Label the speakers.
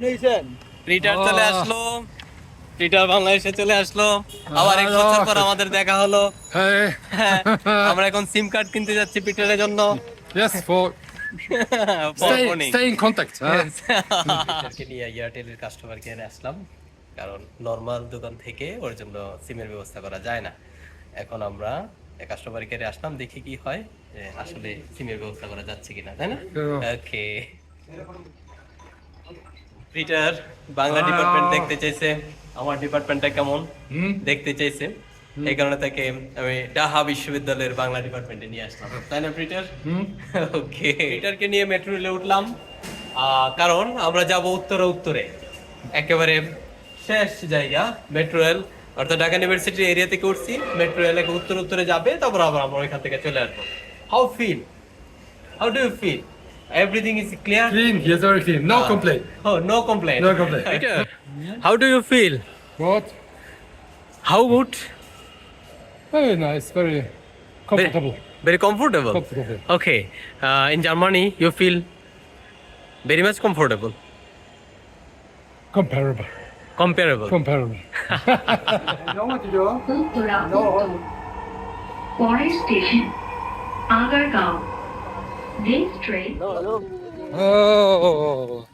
Speaker 1: রিটার চলে আসলো, রিটার বাংলাদেশে চলে আসলো। আবার 1 বছর পর আমাদের দেখা হলো।
Speaker 2: Hey.
Speaker 1: হ্যাঁ, আমরা এখন সিম কার্ড কিনতে যাচ্ছি পিটারের জন্য।
Speaker 2: Yes, for
Speaker 1: phoning.
Speaker 2: stay in contact.
Speaker 1: রিটারকে নিয়ে এয়ারটেলের কাস্টমার কেয়ারে আসলাম, কারণ নর্মাল দোকান থেকে ওর জন্য সিমের ব্যবস্থা করা যায় না। এখন আমরা কাস্টমার কেয়ারে আসলাম, দেখি কি হয়, যে আসলে সিমের ব্যবস্থা করা যাচ্ছে কিনা, তাই না? ওকে। পিটার বাংলা ডিপার্টমেন্ট দেখতে চাইছে, আমার ডিপার্টমেন্টটা কেমন দেখতে চাইছে, এই কারণে তাকে আমি ঢাকা বিশ্ববিদ্যালয়ের বাংলা ডিপার্টমেন্টে নিয়ে আসলাম, তাই না পিটার? ওকে, পিটারকে নিয়ে মেট্রো রেলে উঠলাম, কারণ আমরা যাব উত্তরে একেবারে শেষ জায়গা মেট্রো রেল, অর্থাৎ ঢাকা ইউনিভার্সিটির এরিয়া থেকে উঠছি, মেট্রো রেল উত্তরে যাবে, তারপর আবার আমরা ওইখান থেকে চলে আসবো। How do you feel? Everything is clear?
Speaker 2: Clean, yes, very clean. No complaint.
Speaker 1: Oh, no complaint.
Speaker 2: No complaint.
Speaker 1: Peter, how do you feel?
Speaker 2: What?
Speaker 1: How good?
Speaker 2: Very nice, very comfortable.
Speaker 1: Very comfortable.
Speaker 2: Comfortable.
Speaker 1: Okay. In Germany, you feel very much comfortable.
Speaker 2: Comparable.
Speaker 1: Comparable.
Speaker 2: Comparable.
Speaker 3: পরের station Agargaon. This train
Speaker 2: Oh.